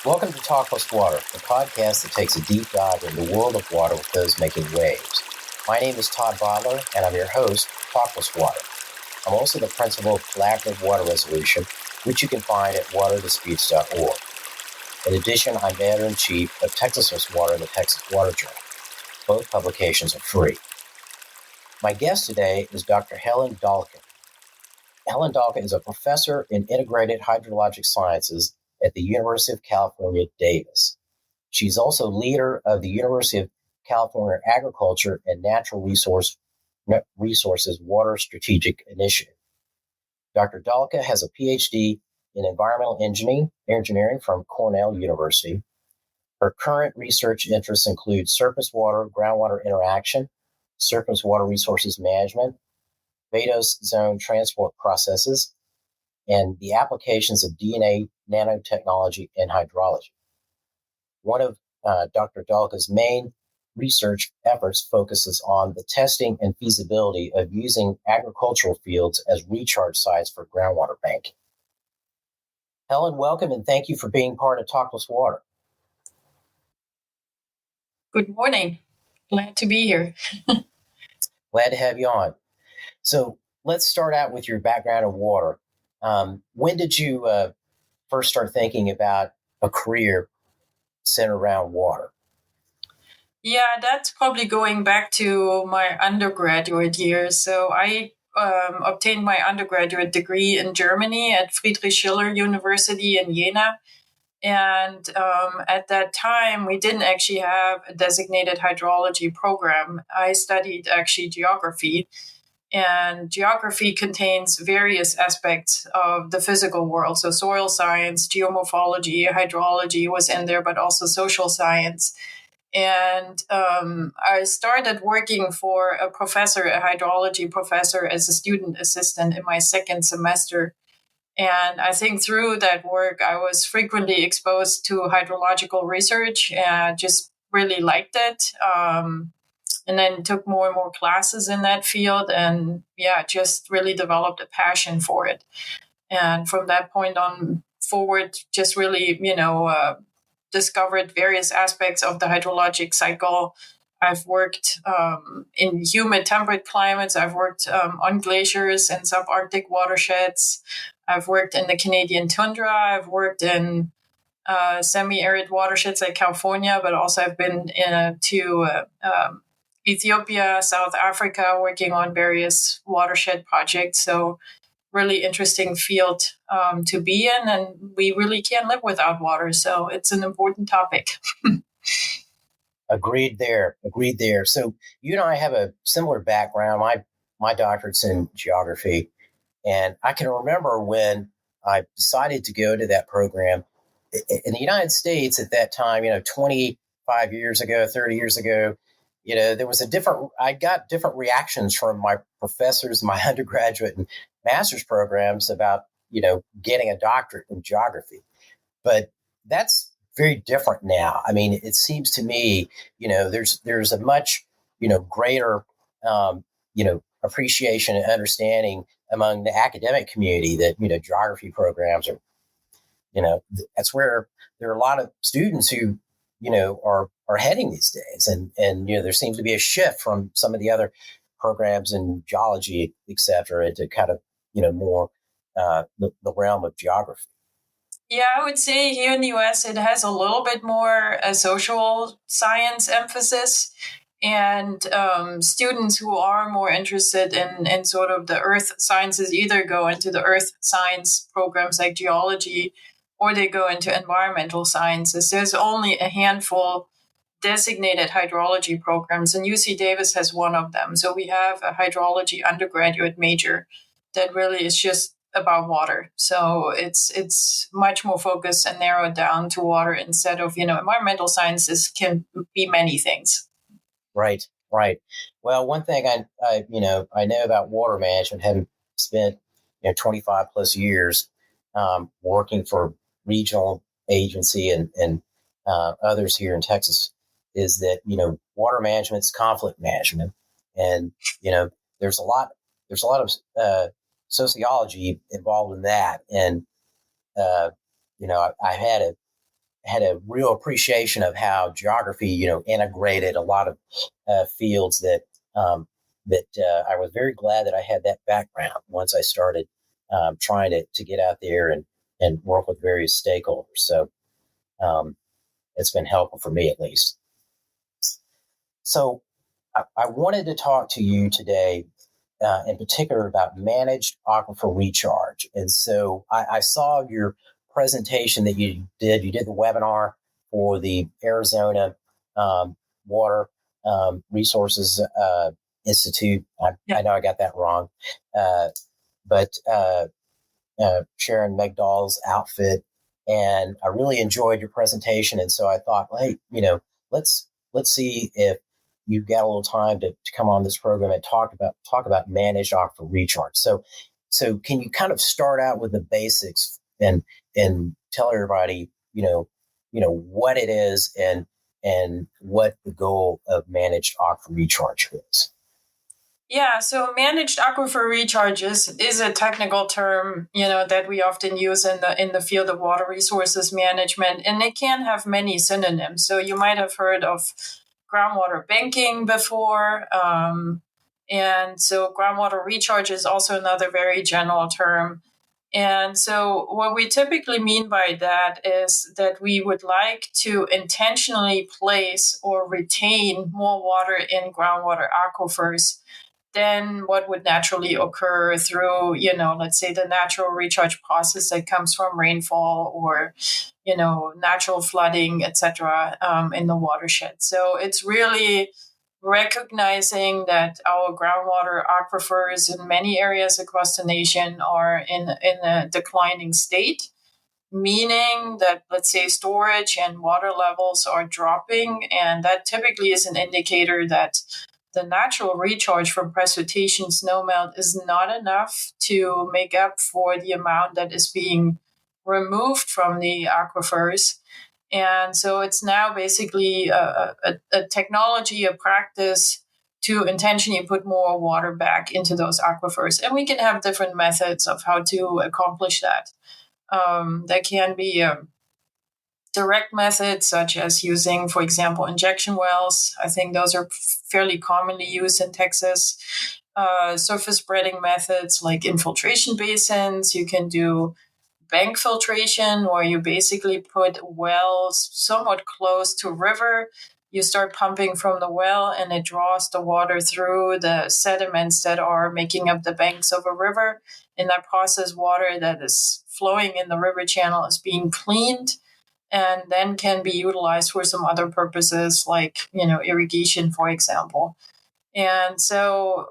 Welcome to Talk Plus Water, the podcast that takes a deep dive into the world of water with those making waves. My name is Todd Bodler, and I'm your host for Talk Plus Water. I'm also the principal of Collaborative Water Resolution, which you can find at waterdisputes.org. In addition, I'm editor-in-chief of Texas Plus Water and the Texas Water Journal. Both publications are free. My guest today is Dr. Helen Dahlke. Helen Dahlke is a professor in integrated hydrologic sciences at the University of California, Davis. She's also leader of the University of California Agriculture and Natural Resources Water Strategic Initiative. Dr. Dahlke has a Ph.D. in environmental engineering from Cornell University. Her current research interests include surface water, groundwater interaction, surface water resources management, vadose zone transport processes, and the applications of DNA, nanotechnology, and hydrology. One of Dr. Dahlke's main research efforts focuses on the testing and feasibility of using agricultural fields as recharge sites for groundwater banking. Helen, welcome, and thank you for being part of Talk Plus Water. Good morning. Glad to be here. Glad to have you on. So let's start out with your background in water. When did you first start thinking about a career centered around water? Yeah, that's probably going back to my undergraduate years. So I obtained my undergraduate degree in Germany at Friedrich Schiller University in Jena. And at that time, we didn't actually have a designated hydrology program. I studied actually geography. And geography contains various aspects of the physical world. So soil science, geomorphology, hydrology was in there, but also social science. And I started working for a professor, a hydrology professor, as a student assistant in my second semester. And I think through that work, I was frequently exposed to hydrological research and just really liked it. And then took more and more classes in that field, and just really developed a passion for it. And from that point on forward, just really, discovered various aspects of the hydrologic cycle. I've worked in humid temperate climates. I've worked on glaciers and subarctic watersheds. I've worked in the Canadian tundra. I've worked in semi-arid watersheds like California, but also I've been to Ethiopia, South Africa, working on various watershed projects. So really interesting field to be in, and we really can't live without water. So it's an important topic. Agreed there. So you and I have a similar background. My doctorate's in geography, and I can remember when I decided to go to that program in the United States at that time, 25 years ago, 30 years ago, there was I got different reactions from my professors in my undergraduate and master's programs about, getting a doctorate in geography. But that's very different now. I mean, it seems to me, there's a much, greater, appreciation and understanding among the academic community that, geography programs are, that's where there are a lot of students who, are heading these days. And, there seems to be a shift from some of the other programs in geology, et cetera, into kind of, more the realm of geography. Yeah, I would say here in the US, it has a little bit more a social science emphasis. And students who are more interested in sort of the earth sciences either go into the earth science programs like geology, or they go into environmental sciences. There's only a handful designated hydrology programs, and UC Davis has one of them. So we have a hydrology undergraduate major that really is just about water. So it's much more focused and narrowed down to water instead of, environmental sciences can be many things. Right. Well, one thing I know about water management, having spent 25 plus years working for regional agency and others here in Texas, is that water management is conflict management, and there's a lot of sociology involved in that, and I had had a real appreciation of how geography, integrated a lot of fields that I was very glad that I had that background once I started trying to get out there and work with various stakeholders. So it's been helpful for me, at least. So I wanted to talk to you today in particular about managed aquifer recharge. And so I saw your presentation that you did. You did the webinar for the Arizona Water Resources Institute. I know I got that wrong. But Sharon Megdal's outfit. And I really enjoyed your presentation. And so I thought, hey, let's see if you've got a little time to come on this program and talk about managed aquifer recharge. So can you kind of start out with the basics and tell everybody, what it is and what the goal of managed aquifer recharge is? Yeah, so managed aquifer recharges is a technical term, that we often use in the field of water resources management, and it can have many synonyms. So you might have heard of groundwater banking before, and so groundwater recharge is also another very general term. And so what we typically mean by that is that we would like to intentionally place or retain more water in groundwater aquifers than what would naturally occur through, let's say the natural recharge process that comes from rainfall or, natural flooding, etc., in the watershed. So it's really recognizing that our groundwater aquifers in many areas across the nation are in a declining state, meaning that, let's say, storage and water levels are dropping. And that typically is an indicator that the natural recharge from precipitation snowmelt is not enough to make up for the amount that is being removed from the aquifers. And so it's now basically a technology, a practice to intentionally put more water back into those aquifers. And we can have different methods of how to accomplish that. There can be direct methods such as using, for example, injection wells. I think those are fairly commonly used in Texas. Surface spreading methods like infiltration basins. You can do bank filtration, where you basically put wells somewhat close to a river. You start pumping from the well and it draws the water through the sediments that are making up the banks of a river. In that process, water that is flowing in the river channel is being cleaned and then can be utilized for some other purposes like, irrigation, for example. And so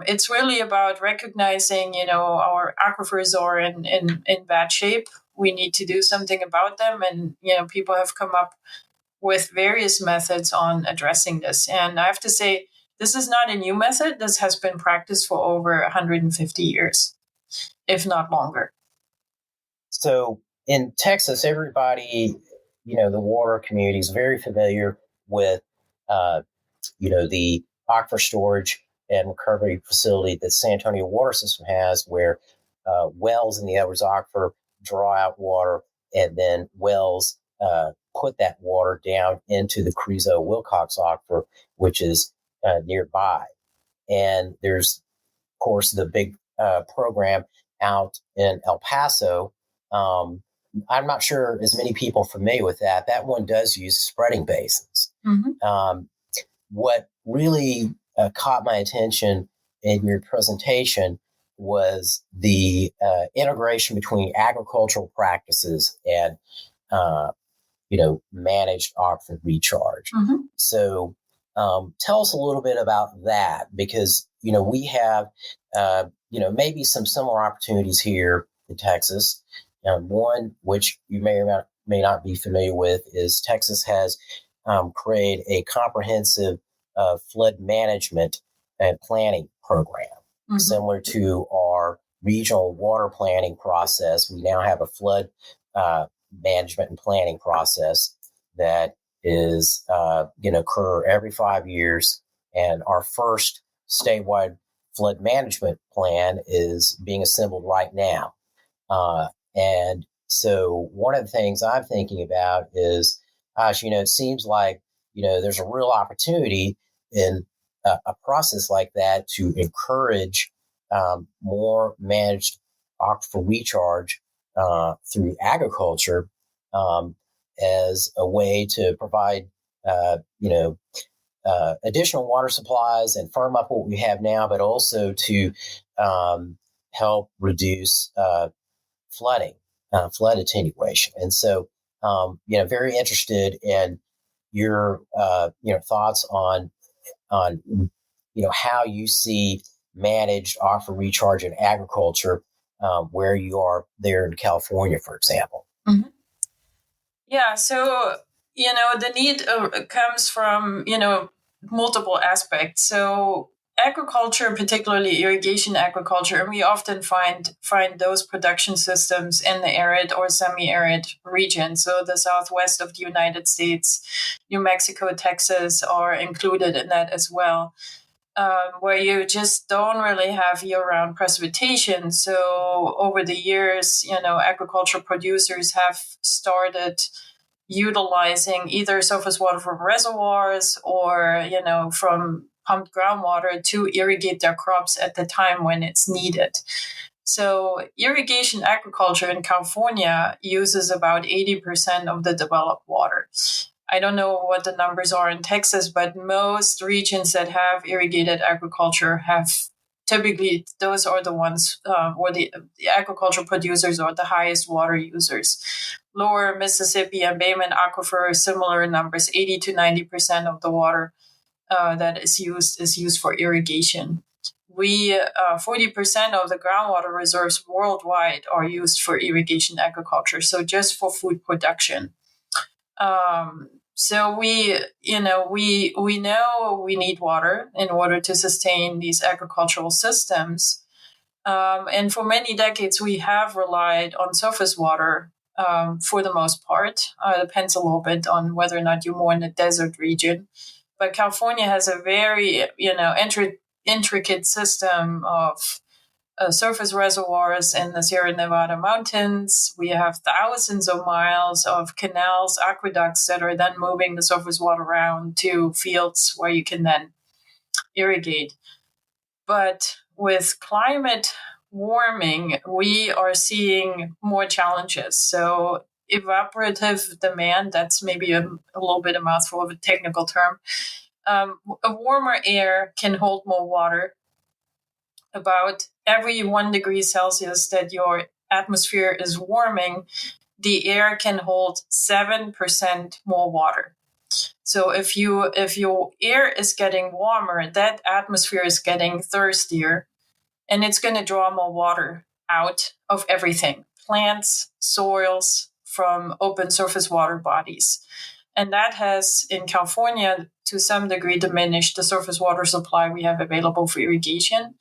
it's really about recognizing, our aquifers are in bad shape. We need to do something about them. And, people have come up with various methods on addressing this. And I have to say, this is not a new method. This has been practiced for over 150 years, if not longer. So in Texas, everybody, the water community is very familiar with, the aquifer storage and recovery facility that San Antonio Water System has, where wells in the Edwards Aquifer draw out water, and then wells put that water down into the Carrizo-Wilcox Aquifer, which is nearby. And there's, of course, the big program out in El Paso. I'm not sure as many people are familiar with that. That one does use spreading basins. Mm-hmm. What really caught my attention in your presentation was the integration between agricultural practices and, managed aquifer recharge. Mm-hmm. So tell us a little bit about that, because, we have, maybe some similar opportunities here in Texas. One, which you may or may not be familiar with, is Texas has created a comprehensive flood management and planning program, mm-hmm. similar to our regional water planning process. We now have a flood management and planning process that is going to occur every 5 years. And our first statewide flood management plan is being assembled right now. And So one of the things I'm thinking about is, gosh, it seems like, there's a real opportunity in a process like that to encourage more managed aquifer recharge through agriculture as a way to provide, additional water supplies and firm up what we have now, but also to help reduce flooding, flood attenuation. And so, very interested in your, thoughts on, how you see managed aquifer recharge in agriculture, where you are there in California, for example. Mm-hmm. Yeah, so, the need comes from, multiple aspects. So agriculture, particularly irrigation agriculture, and we often find those production systems in the arid or semi-arid regions. So the southwest of the United States, New Mexico, Texas are included in that as well. Where you just don't really have year-round precipitation. So over the years, agricultural producers have started utilizing either surface water from reservoirs or, from pumped groundwater to irrigate their crops at the time when it's needed. So irrigation agriculture in California uses about 80% of the developed water. I don't know what the numbers are in Texas, but most regions that have irrigated agriculture have typically, those are the ones where the agricultural producers are the highest water users. Lower Mississippi and Bayman Aquifer, similar numbers, 80 to 90% of the water that is used for irrigation. 40% of the groundwater reserves worldwide are used for irrigation agriculture, so just for food production. So we know we need water in order to sustain these agricultural systems. And for many decades, we have relied on surface water for the most part. It depends a little bit on whether or not you're more in the desert region. But California has a very, intricate system of surface reservoirs in the Sierra Nevada mountains. We have thousands of miles of canals, aqueducts that are then moving the surface water around to fields where you can then irrigate. But with climate warming, we are seeing more challenges. So evaporative demand, that's maybe a little bit a mouthful of a technical term. A warmer air can hold more water. About every 1 degree Celsius that your atmosphere is warming, the air can hold 7% more water. So if your air is getting warmer, that atmosphere is getting thirstier, and it's going to draw more water out of everything: plants, soils, from open surface water bodies. And that has, in California, to some degree diminished the surface water supply we have available for irrigation.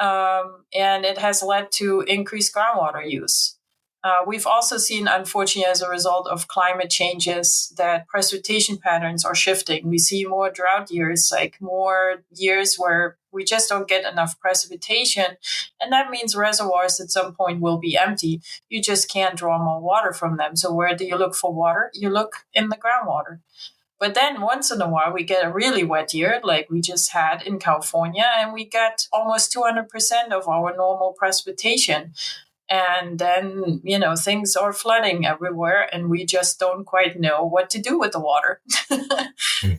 And it has led to increased groundwater use. We've also seen, unfortunately, as a result of climate changes, that precipitation patterns are shifting. We see more drought years, like more years where we just don't get enough precipitation. And that means reservoirs at some point will be empty. You just can't draw more water from them. So where do you look for water? You look in the groundwater. But then once in a while, we get a really wet year like we just had in California, and we get almost 200% of our normal precipitation. And then, things are flooding everywhere, and we just don't quite know what to do with the water.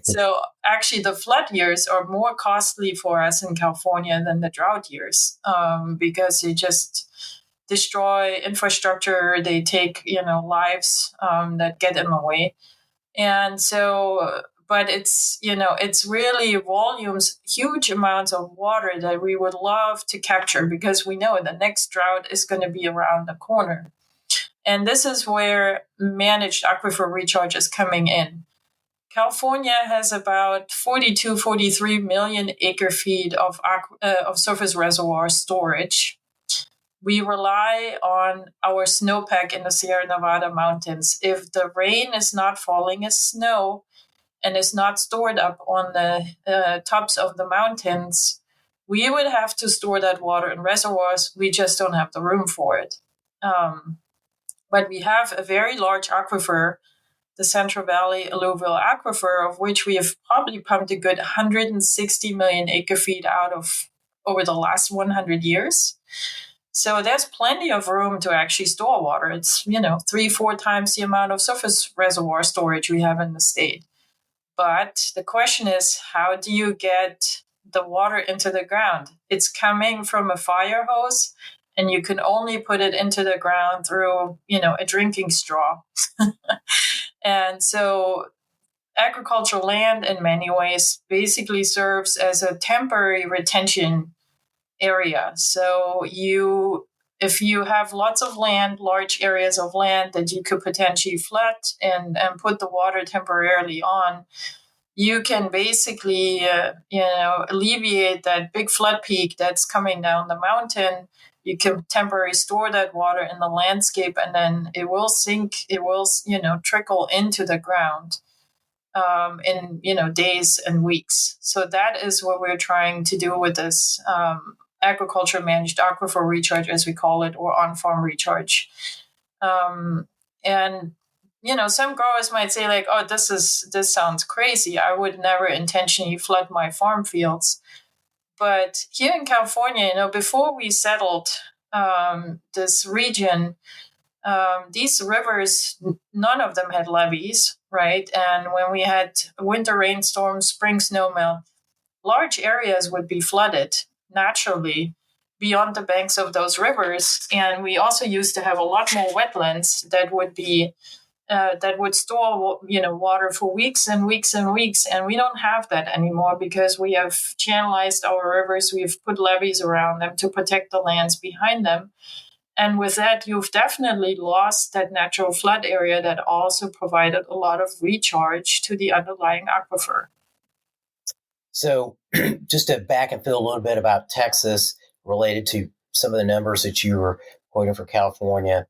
So actually, the flood years are more costly for us in California than the drought years, because they just destroy infrastructure. They take, lives that get in the way. And so, but it's really volumes, huge amounts of water that we would love to capture, because we know the next drought is going to be around the corner. And this is where managed aquifer recharge is coming in. California has about 43 million acre feet of surface reservoir storage. We rely on our snowpack in the Sierra Nevada mountains. If the rain is not falling as snow and is not stored up on the tops of the mountains, we would have to store that water in reservoirs. We just don't have the room for it. But we have a very large aquifer, the Central Valley Alluvial Aquifer, of which we have probably pumped a good 160 million acre feet out of over the last 100 years. So there's plenty of room to actually store water. It's, 3-4 times the amount of surface reservoir storage we have in the state. But the question is, how do you get the water into the ground? It's coming from a fire hose, and you can only put it into the ground through, a drinking straw. And so agricultural land in many ways basically serves as a temporary retention area. So if you have lots of land, large areas of land that you could potentially flood and put the water temporarily on, you can basically, alleviate that big flood peak that's coming down the mountain. You can temporarily store that water in the landscape, and then it will sink. It will, trickle into the ground in days and weeks. So that is what we're trying to do with this agriculture managed aquifer recharge, as we call it, or on-farm recharge. And some growers might say like, "Oh, this sounds crazy. I would never intentionally flood my farm fields." But here in California, before we settled this region, these rivers, none of them had levees, right? And when we had winter rainstorms, spring snowmelt, large areas would be flooded naturally beyond the banks of those rivers. And we also used to have a lot more wetlands that would store water for weeks and weeks and weeks, and we don't have that anymore because we have channelized our rivers. We've put levees around them to protect the lands behind them. And with that, you've definitely lost that natural flood area that also provided a lot of recharge to the underlying aquifer. So just to back and fill a little bit about Texas related to some of the numbers that you were quoting for California,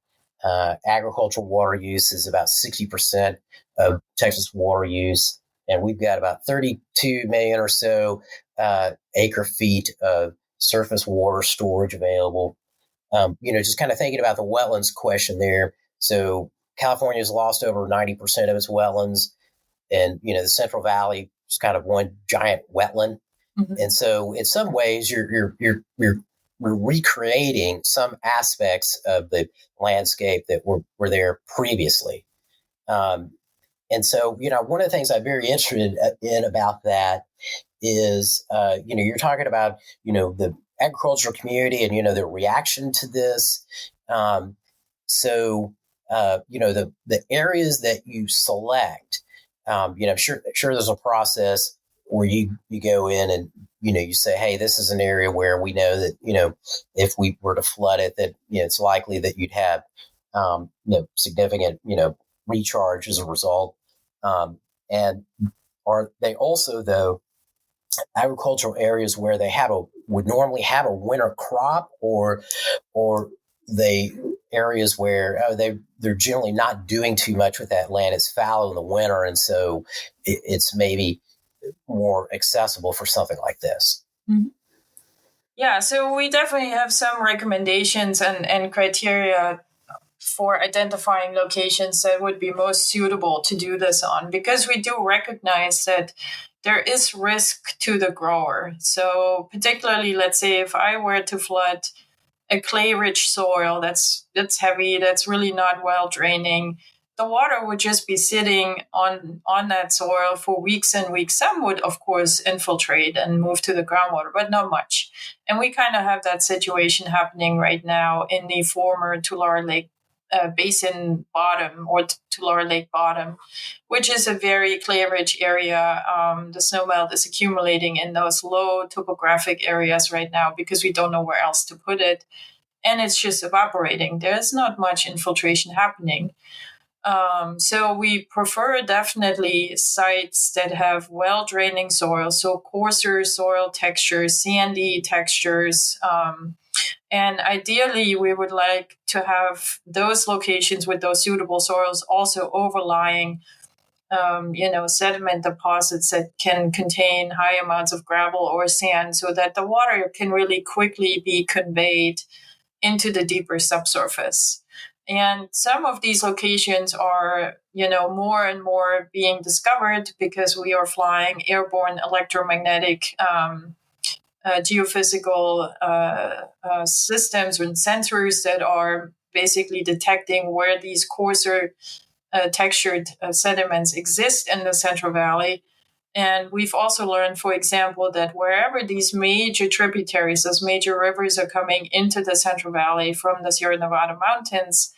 agricultural water use is about 60% of Texas water use. And we've got about 32 million or so acre feet of surface water storage available. Just kind of thinking about the wetlands question there. So California's lost over 90% of its wetlands, and the Central Valley is kind of one giant wetland. Mm-hmm. And so, in some ways, you're recreating some aspects of the landscape that were there previously. And so, one of the things I'm very interested in about that is, you're talking about, the agricultural community and, the reaction to this. So, the areas that you select, I'm sure there's a process where you go in and, you say, hey, this is an area where we know that, if we were to flood it, that, it's likely that you'd have, significant, recharge as a result. And are they also, though, agricultural areas where they would normally have a winter crop, or they areas where they're generally not doing too much with that land? It's fallow in the winter, and so it's maybe more accessible for something like this. Mm-hmm. Yeah, so we definitely have some recommendations and criteria for identifying locations that would be most suitable to do this on, because we do recognize that there is risk to the grower. So particularly, let's say if I were to flood a clay-rich soil that's heavy, that's really not well draining, the water would just be sitting on that soil for weeks and weeks. Some would, of course, infiltrate and move to the groundwater, but not much. And we kind of have that situation happening right now in the former Tulare Lake basin bottom, or Tulare Lake bottom, which is a very clay-rich area. The snowmelt is accumulating in those low topographic areas right now because we don't know where else to put it. And it's just evaporating. There's not much infiltration happening. So we prefer definitely sites that have well-draining soil, so coarser soil textures, sandy textures. And ideally, we would like to have those locations with those suitable soils also overlying, sediment deposits that can contain high amounts of gravel or sand, so that the water can really quickly be conveyed into the deeper subsurface. And some of these locations are, more and more being discovered because we are flying airborne electromagnetic geophysical systems and sensors that are basically detecting where these coarser textured sediments exist in the Central Valley. And we've also learned, for example, that wherever these major tributaries, those major rivers are coming into the Central Valley from the Sierra Nevada mountains,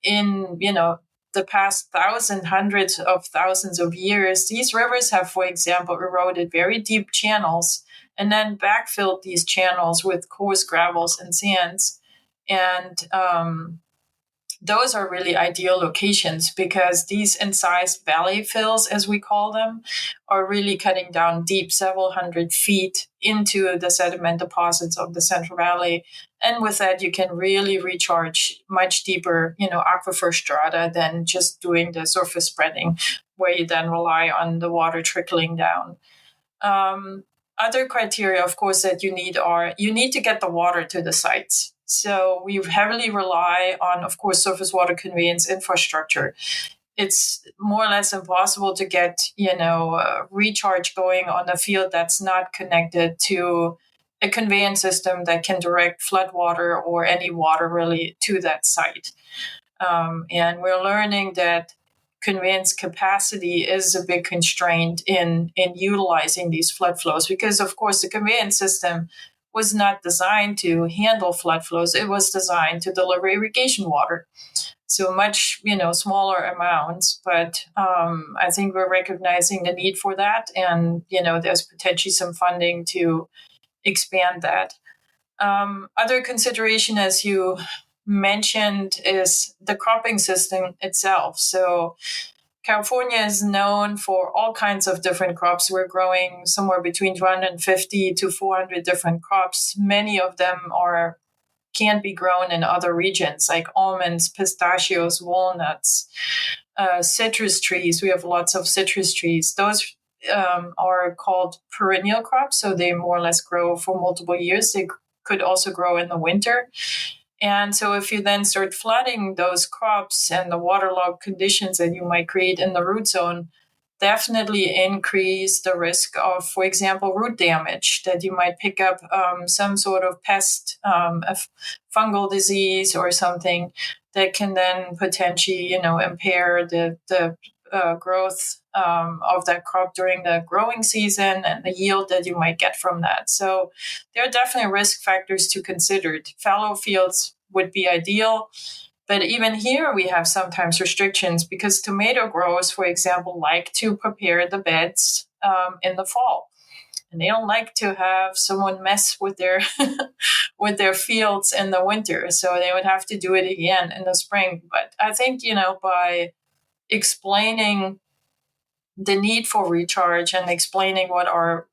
in the past hundreds of thousands of years, these rivers have, for example, eroded very deep channels and then backfilled these channels with coarse gravels and sands. And those are really ideal locations because these incised valley fills, as we call them, are really cutting down deep, several hundred feet into the sediment deposits of the Central Valley. And with that, you can really recharge much deeper, aquifer strata than just doing the surface spreading, where you then rely on the water trickling down. Other criteria, of course, that you need to get the water to the sites. So we heavily rely on, of course, surface water conveyance infrastructure. It's more or less impossible to get, recharge going on a field that's not connected to a conveyance system that can direct floodwater or any water really to that site. And we're learning that conveyance capacity is a big constraint in utilizing these flood flows because, of course, the conveyance system was not designed to handle flood flows. It was designed to deliver irrigation water. So much, smaller amounts. But I think we're recognizing the need for that. And, there's potentially some funding to expand that. Other consideration, as you mentioned, is the cropping system itself. So California is known for all kinds of different crops. We're growing somewhere between 250 to 400 different crops. Many of them can't be grown in other regions, like almonds, pistachios, walnuts, citrus trees. We have lots of citrus trees. Those are called perennial crops, so they more or less grow for multiple years. They could also grow in the winter. And so if you then start flooding those crops and the waterlogged conditions that you might create in the root zone, definitely increase the risk of, for example, root damage, that you might pick up some sort of pest, a fungal disease or something that can then potentially, impair the growth of that crop during the growing season and the yield that you might get from that. So there are definitely risk factors to consider. Fallow fields would be ideal. But even here, we have sometimes restrictions because tomato growers, for example, like to prepare the beds in the fall. And they don't like to have someone mess with their with their fields in the winter. So they would have to do it again in the spring. But I think, by explaining the need for recharge and explaining what are,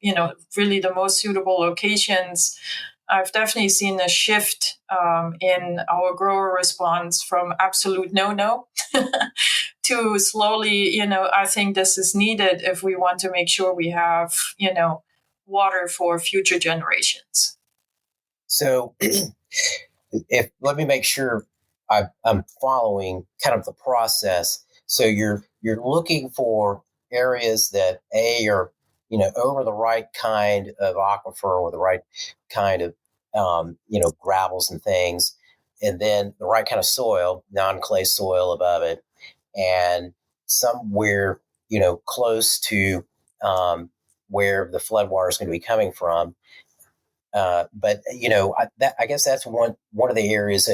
really the most suitable locations, I've definitely seen a shift in our grower response from absolute no to slowly, I think this is needed if we want to make sure we have, water for future generations. So, let me make sure I'm following kind of the process. So you're looking for areas that are over the right kind of aquifer or the right kind of gravels and things, and then the right kind of soil, non-clay soil above it, and somewhere close to where the floodwater is going to be coming from. But I guess that's one of the areas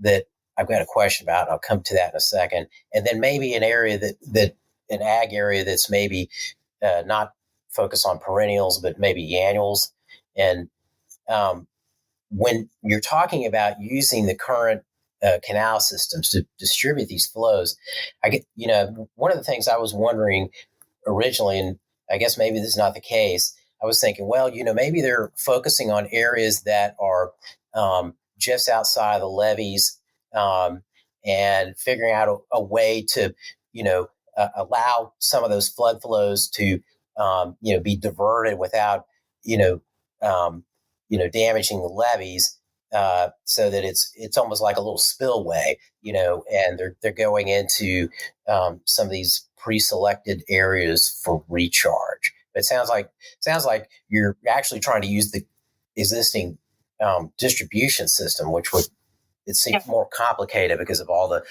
that I've got a question about. I'll come to that in a second, and then maybe an area that an ag area that's maybe not focused on perennials, but maybe annuals. And when you're talking about using the current canal systems to distribute these flows, I get one of the things I was wondering originally, and I guess maybe this is not the case. I was thinking, well, maybe they're focusing on areas that are just outside the levees and figuring out a way to, allow some of those flood flows to, be diverted without, damaging the levees. so that it's almost like a little spillway, and they're going into some of these pre-selected areas for recharge. It sounds like you're actually trying to use the existing distribution system, which would it seems more complicated because of all the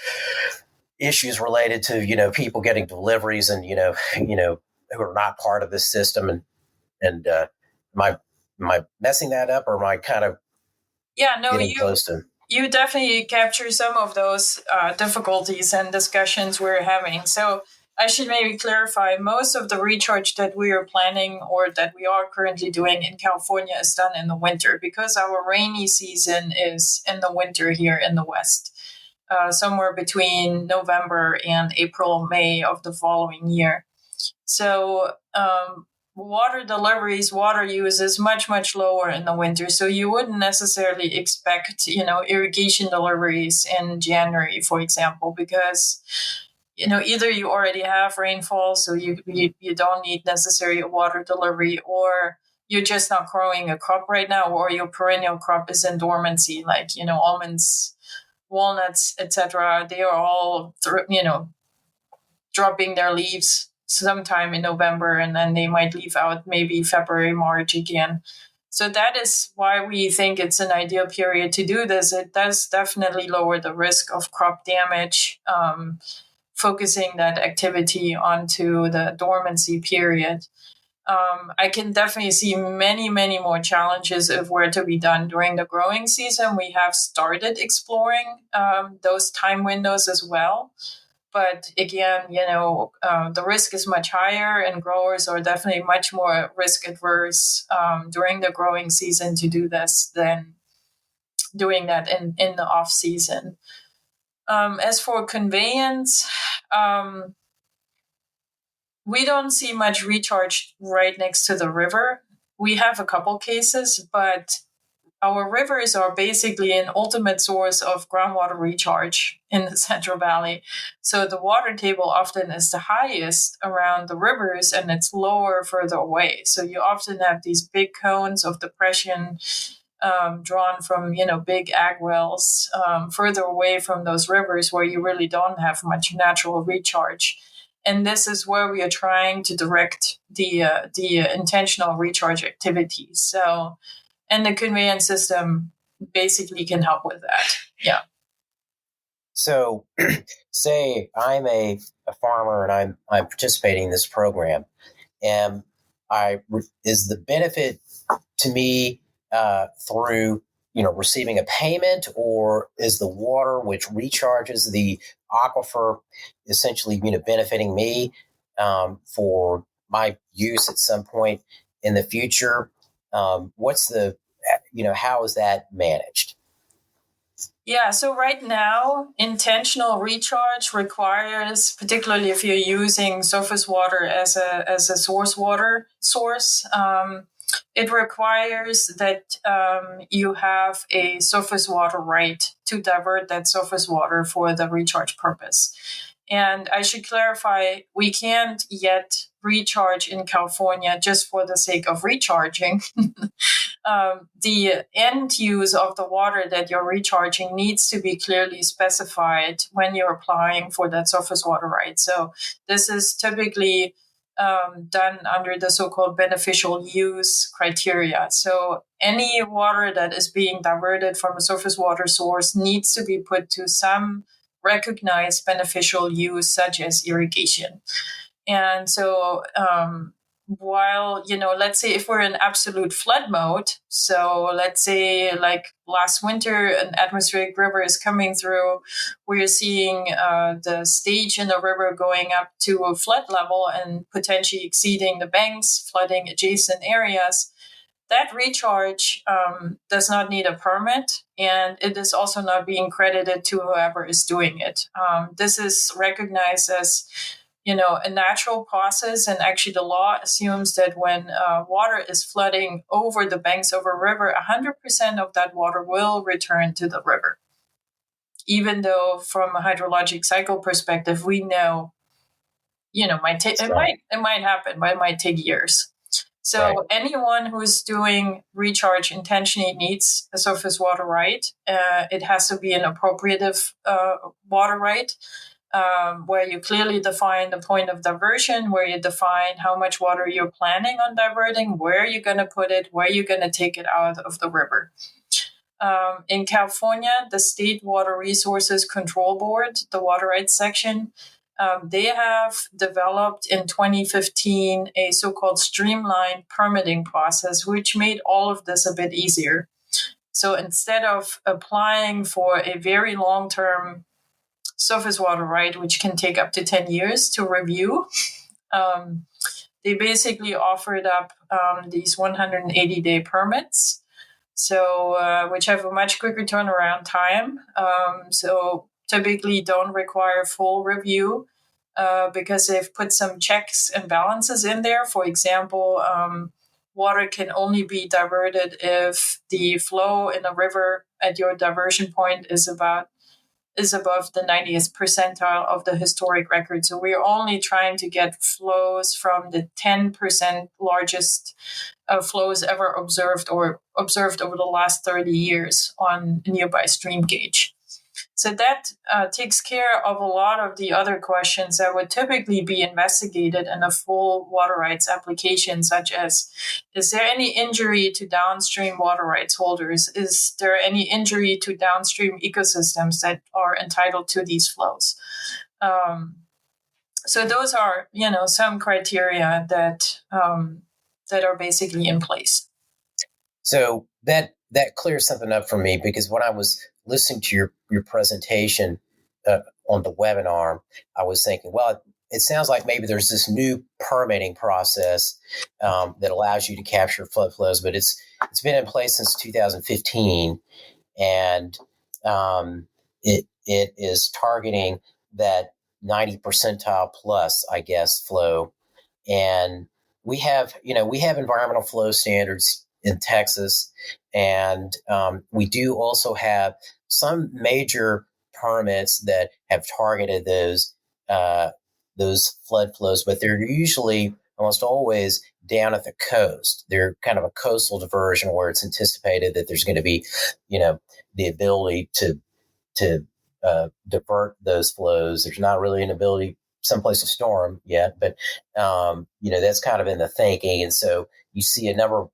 issues related to people getting deliveries and who are not part of this system and am I messing that up, or am I kind of getting close to? You definitely capture some of those difficulties and discussions we're having. So I should maybe clarify, most of the recharge that we are planning or that we are currently doing in California is done in the winter, because our rainy season is in the winter here in the West, somewhere between November and April, May of the following year. So water deliveries, water use is much, much lower in the winter. So you wouldn't necessarily expect, irrigation deliveries in January, for example, because, either you already have rainfall, so you don't need necessarily a water delivery, or you're just not growing a crop right now, or your perennial crop is in dormancy, like, almonds, walnuts, etc. They are all, dropping their leaves sometime in November, and then they might leave out maybe February, March again. So that is why we think it's an ideal period to do this. It does definitely lower the risk of crop damage, focusing that activity onto the dormancy period. I can definitely see many, many more challenges if were to be done during the growing season. We have started exploring those time windows as well. But again, the risk is much higher, and growers are definitely much more risk adverse during the growing season to do this than doing that in the off season. As for conveyance, we don't see much recharge right next to the river. We have a couple cases, but our rivers are basically an ultimate source of groundwater recharge in the Central Valley. So the water table often is the highest around the rivers, and it's lower further away. So you often have these big cones of depression drawn from, big ag wells further away from those rivers, where you really don't have much natural recharge. And this is where we are trying to direct the intentional recharge activities. So, and the conveyance system basically can help with that. Yeah. So, say I'm a farmer and I'm participating in this program, and is the benefit to me through receiving a payment, or is the water which recharges the aquifer essentially benefiting me for my use at some point in the future? What's the how is that managed? Yeah, so right now, intentional recharge requires, particularly if you're using surface water as a source water source, it requires that you have a surface water right to divert that surface water for the recharge purpose. And I should clarify, we can't yet recharge in California just for the sake of recharging. The end use of the water that you're recharging needs to be clearly specified when you're applying for that surface water right. So this is typically done under the so-called beneficial use criteria. So any water that is being diverted from a surface water source needs to be put to some recognized beneficial use, such as irrigation. And so while, let's say if we're in absolute flood mode, so let's say like last winter, an atmospheric river is coming through, we're seeing the stage in the river going up to a flood level and potentially exceeding the banks, flooding adjacent areas. That recharge does not need a permit, and it is also not being credited to whoever is doing it. This is recognized as a natural process, and actually the law assumes that when water is flooding over the banks of a river, 100% of that water will return to the river. Even though from a hydrologic cycle perspective, we know, it might happen, but it might take years. So anyone who's doing recharge intentionally needs a surface water right. It has to be an appropriative water right, where you clearly define the point of diversion, where you define how much water you're planning on diverting, where you're going to put it, where you're going to take it out of the river. In California, the State Water Resources Control Board, the water rights section, they have developed in 2015 a so-called streamlined permitting process, which made all of this a bit easier. So instead of applying for a very long-term surface water right, which can take up to 10 years to review, they basically offered up these 180-day permits, so which have a much quicker turnaround time. So typically don't require full review because they've put some checks and balances in there. For example, water can only be diverted if the flow in a river at your diversion point is above the 90th percentile of the historic record. So we're only trying to get flows from the 10% largest flows ever observed over the last 30 years on a nearby stream gauge. So that takes care of a lot of the other questions that would typically be investigated in a full water rights application, such as, is there any injury to downstream water rights holders? Is there any injury to downstream ecosystems that are entitled to these flows? So those are, some criteria that are basically in place. So that clears something up for me, because when I was listening to your presentation on the webinar, I was thinking, well, it sounds like maybe there's this new permitting process that allows you to capture flood flows, but it's been in place since 2015, and it is targeting that 90 percentile plus, I guess, flow. And we have environmental flow standards in Texas, and we do also have some major permits that have targeted those flood flows, but they're usually almost always down at the coast. They're kind of a coastal diversion where it's anticipated that there's going to be, the ability to divert those flows. There's not really an ability someplace to store them yet, but that's kind of in the thinking. And so you see a number of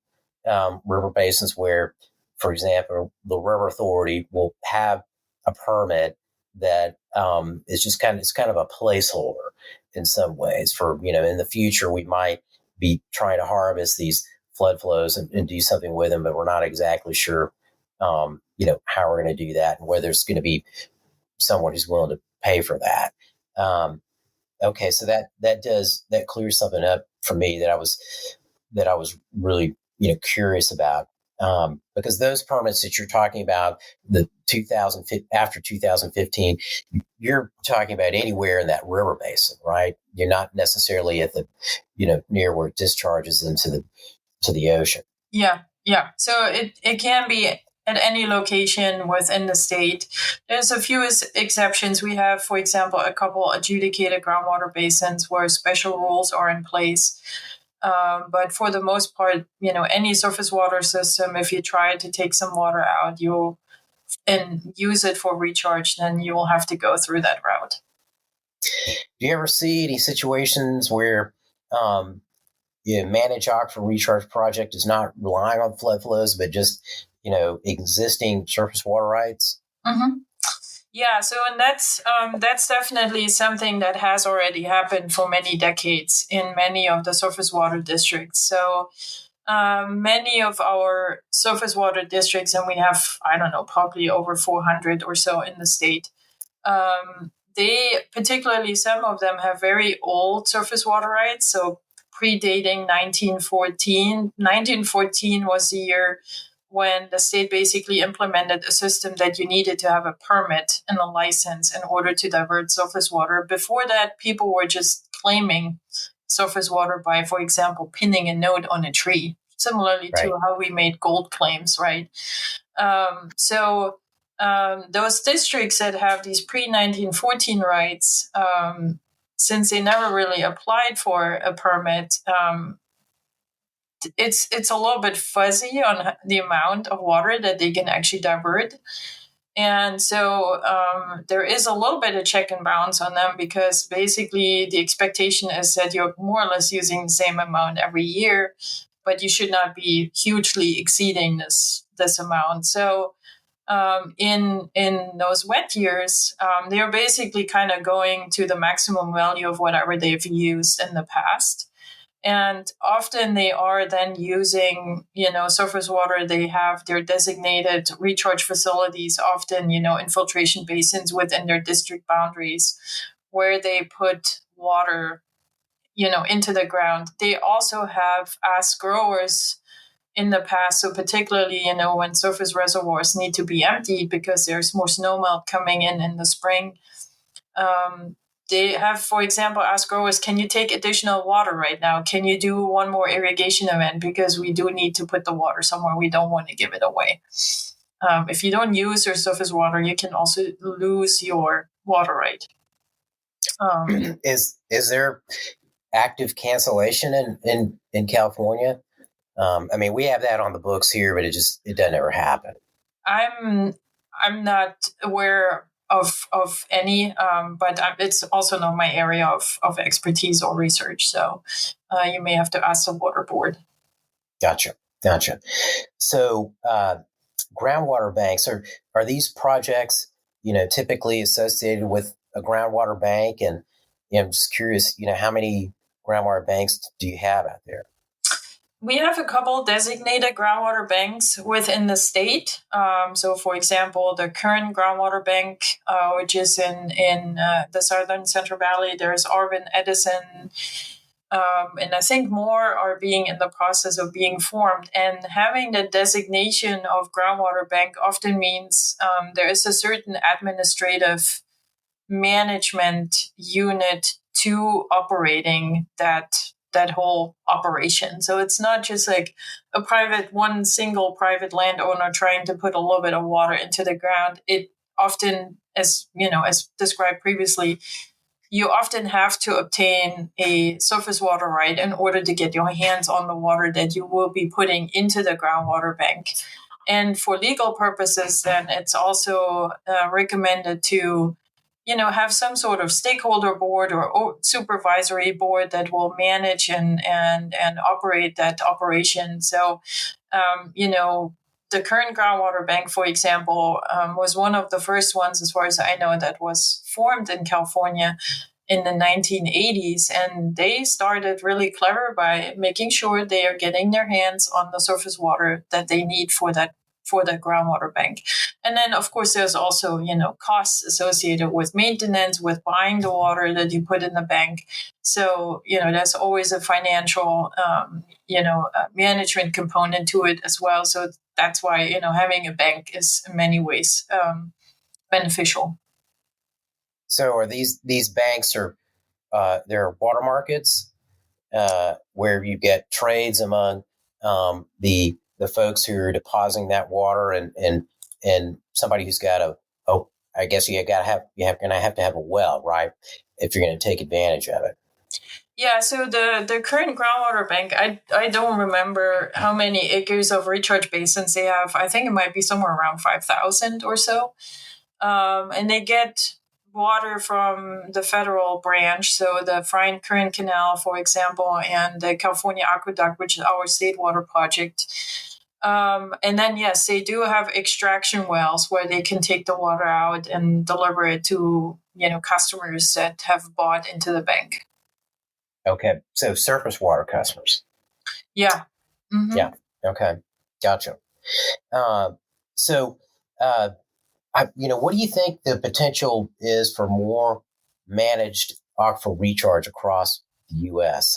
river basins where, for example, the river authority will have a permit that is just kind of a placeholder in some ways for, in the future we might be trying to harvest these flood flows and do something with them, but we're not exactly sure, how we're going to do that and whether there's going to be someone who's willing to pay for that. Okay, so that clears something up for me that I was really curious about, because those permits that you're talking about, the 2000 after 2015, you're talking about anywhere in that river basin, right? You're not necessarily at the near where it discharges into the ocean. Yeah. So it can be at any location within the state. There's a few exceptions. We have, for example, a couple adjudicated groundwater basins where special rules are in place. But for the most part, any surface water system, if you try to take some water out, and use it for recharge, then you will have to go through that route. Do you ever see any situations where managed aquifer recharge project is not relying on flood flows, but just existing surface water rights? Mm-hmm. Yeah, so and that's definitely something that has already happened for many decades in many of the surface water districts. So many of our surface water districts, and we have, I don't know, probably over 400 or so in the state. They, particularly some of them, have very old surface water rights, so predating 1914. 1914 was the year when the state basically implemented a system that you needed to have a permit and a license in order to divert surface water. Before that, people were just claiming surface water by, for example, pinning a note on a tree, similarly to how we made gold claims, right? Those districts that have these pre-1914 rights, since they never really applied for a permit, it's a little bit fuzzy on the amount of water that they can actually divert. And so there is a little bit of check and balance on them, because basically the expectation is that you're more or less using the same amount every year, but you should not be hugely exceeding this amount. So in those wet years, they're basically kind of going to the maximum value of whatever they've used in the past. And often they are then using, surface water. They have their designated recharge facilities, often, infiltration basins within their district boundaries, where they put water, into the ground. They also have asked growers in the past, so particularly, when surface reservoirs need to be emptied because there's more snowmelt coming in the spring. They have, for example, asked growers, can you take additional water right now? Can you do one more irrigation event? Because we do need to put the water somewhere. We don't want to give it away. If you don't use your surface water, you can also lose your water right. Is there active cancellation in California? We have that on the books here, but it doesn't ever happen. I'm not aware of any, but it's also not my area of expertise or research. So you may have to ask the water board. Gotcha. So groundwater banks, are these projects, typically associated with a groundwater bank? And I'm just curious, how many groundwater banks do you have out there? We have a couple designated groundwater banks within the state. So, for example, the current groundwater bank, which is in the southern Central Valley, there's Arvin, Edison, and I think more are being in the process of being formed. And having the designation of groundwater bank often means there is a certain administrative management unit to operating that whole operation. So it's not just like one single private landowner trying to put a little bit of water into the ground. It often, as described previously, you often have to obtain a surface water right in order to get your hands on the water that you will be putting into the groundwater bank. And for legal purposes, then it's also recommended to have some sort of stakeholder board or supervisory board that will manage and operate that operation. So, the current groundwater bank, for example, was one of the first ones, as far as I know, that was formed in California in the 1980s. And they started really clever by making sure they are getting their hands on the surface water that they need for the groundwater bank. And then, of course, there's also, costs associated with maintenance, with buying the water that you put in the bank. So, there's always a financial, management component to it as well. So that's why, having a bank is in many ways beneficial. So are these banks there are water markets where you get trades among the folks who are depositing that water and somebody who's got I guess you're gonna have to have a well, right, if you're going to take advantage of it. Yeah, so the current groundwater bank, I don't remember how many acres of recharge basins they have. I think it might be somewhere around 5,000 or so. And they get water from the federal branch, so the Kern Canal, for example, and the California Aqueduct, which is our state water project. And then, yes, they do have extraction wells where they can take the water out and deliver it to, customers that have bought into the bank. Okay. So surface water customers. Yeah. Mm-hmm. Yeah. Okay. Gotcha. What do you think the potential is for more managed aquifer recharge across the U.S.?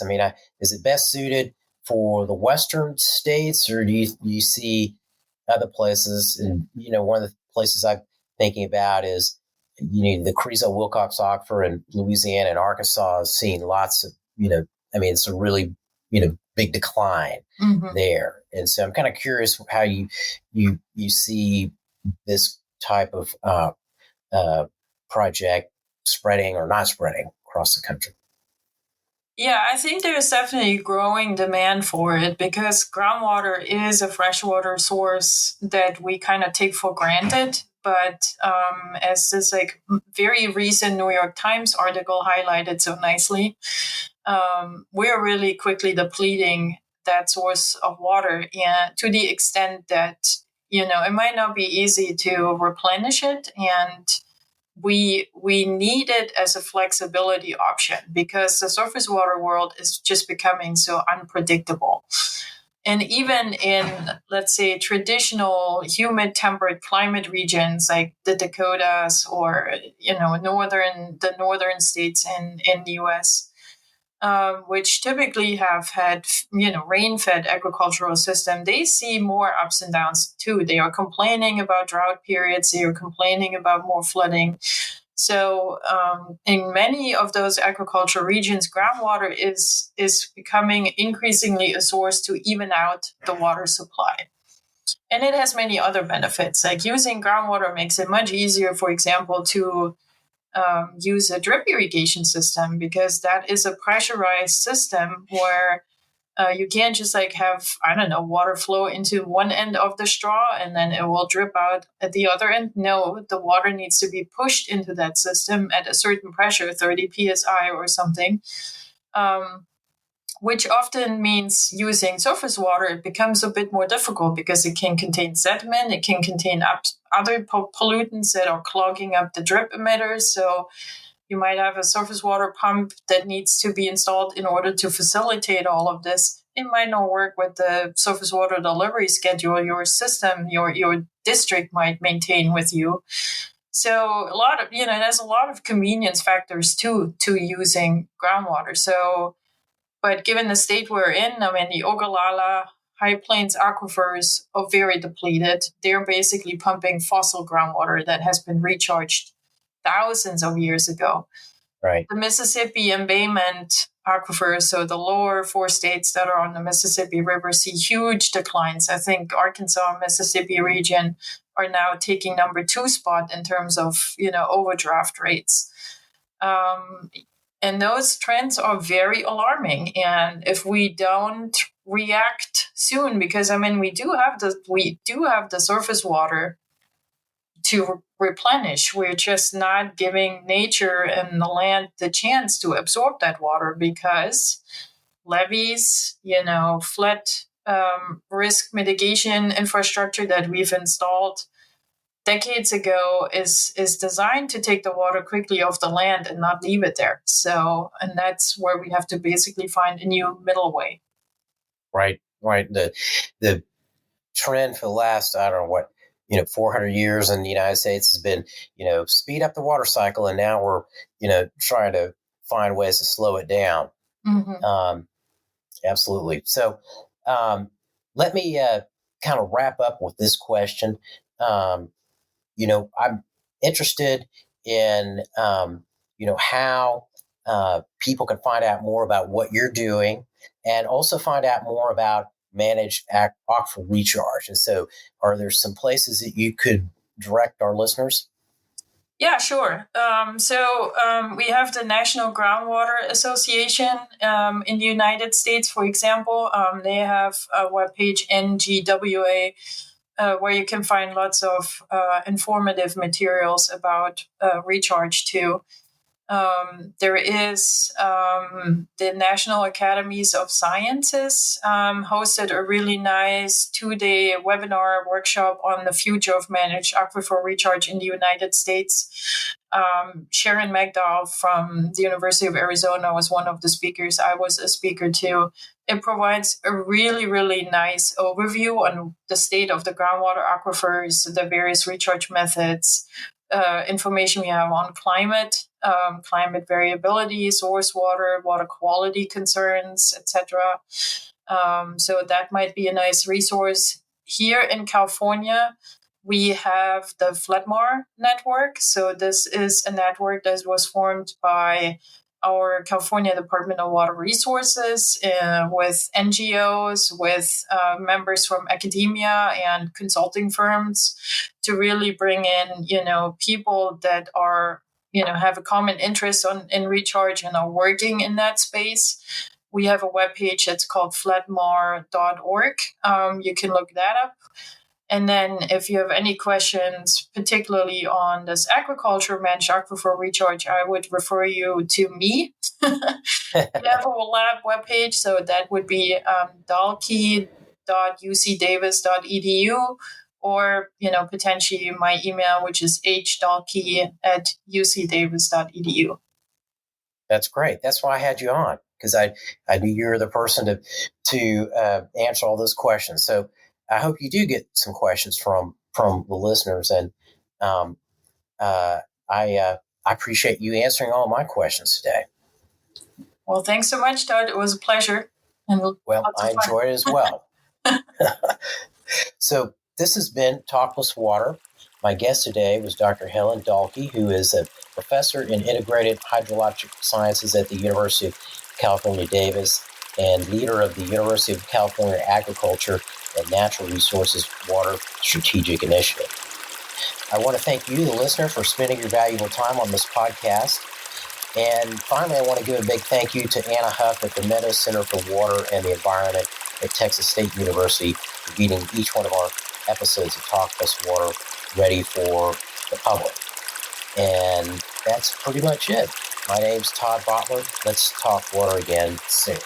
Is it best suited for the Western states, or do you see other places? And, one of the places I'm thinking about is, the Carrizo-Wilcox Aquifer in Louisiana and Arkansas is seeing lots of, it's a really, big decline there. And so I'm kind of curious how you see this type of project spreading or not spreading across the country. Yeah, I think there's definitely growing demand for it because groundwater is a freshwater source that we kind of take for granted. But as this like very recent New York Times article highlighted so nicely, we're really quickly depleting that source of water, and to the extent that it might not be easy to replenish it, and we need it as a flexibility option because the surface water world is just becoming so unpredictable. And even in, let's say, traditional humid temperate climate regions like the Dakotas or the northern states in the US, which typically have had rain-fed agricultural system, they see more ups and downs too. They are complaining about drought periods. They are complaining about more flooding. So in many of those agricultural regions, groundwater is becoming increasingly a source to even out the water supply. And it has many other benefits. Like using groundwater makes it much easier, for example, to use a drip irrigation system because that is a pressurized system where you can't just like have, I don't know, water flow into one end of the straw and then it will drip out at the other end. No, the water needs to be pushed into that system at a certain pressure, 30 psi or something, which often means using surface water. It becomes a bit more difficult because it can contain sediment, it can contain other pollutants that are clogging up the drip emitters. So you might have a surface water pump that needs to be installed in order to facilitate all of this. It might not work with the surface water delivery schedule your system, your district might maintain with you. So there's a lot of convenience factors too to using groundwater. So, but given the state we're in, I mean, the Ogallala High Plains aquifers are very depleted. They're basically pumping fossil groundwater that has been recharged thousands of years ago. Right. The Mississippi embayment aquifers, so the lower four states that are on the Mississippi River, see huge declines. I think Arkansas and Mississippi region are now taking number 2 spot in terms of overdraft rates. And those trends are very alarming. And if we don't react soon, because I mean we do have the surface water to replenish. We're just not giving nature and the land the chance to absorb that water because levees, flood risk mitigation infrastructure that we've installed decades ago is designed to take the water quickly off the land and not leave it there. So, and that's where we have to basically find a new middle way. Right. The trend for the last, I don't know what, 400 years in the United States has been, speed up the water cycle. And now we're, trying to find ways to slow it down. Mm-hmm. Absolutely. So let me kind of wrap up with this question. I'm interested in, how people can find out more about what you're doing and also find out more about managed aquifer recharge. And so are there some places that you could direct our listeners? Yeah, sure. We have the National Groundwater Association in the United States, for example. They have a webpage, NGWA, where you can find lots of informative materials about recharge too. There is the National Academies of Sciences hosted a really nice 2-day webinar workshop on the future of managed aquifer recharge in the United States. Sharon Magdahl from the University of Arizona was one of the speakers. I was a speaker too. It provides a really, really nice overview on the state of the groundwater aquifers, the various recharge methods, information we have on climate variability, source water quality concerns, etc. So that might be a nice resource. Here in California, we have the FLETMAR network. So this is a network that was formed by our California Department of Water Resources with NGOs, with members from academia and consulting firms to really bring in, people that are have a common interest in recharge and are working in that space. We have a webpage that's called flatmar.org. You can look that up. And then if you have any questions, particularly on this aquaculture managed aquifer recharge, I would refer you to me. We have a lab webpage, so that would be dahlke.ucdavis.edu, or potentially my email, which is hdahlke@ucdavis.edu. That's great. That's why I had you on, because I knew you were the person to answer all those questions. So I hope you do get some questions from the listeners, and I appreciate you answering all my questions today. Well, thanks so much, Todd. It was a pleasure. And well, I enjoyed it as well. So this has been Talk Plus Water. My guest today was Dr. Helen Dahlke, who is a professor in integrated hydrologic sciences at the University of California, Davis, and leader of the University of California Agriculture and Natural Resources Water Strategic Initiative. I want to thank you, the listener, for spending your valuable time on this podcast. And finally, I want to give a big thank you to Anna Huff at the Meadows Center for Water and the Environment at Texas State University for getting each one of our episodes of Talk Plus Water ready for the public. And that's pretty much it. My name's Todd Bottler. Let's talk water again soon.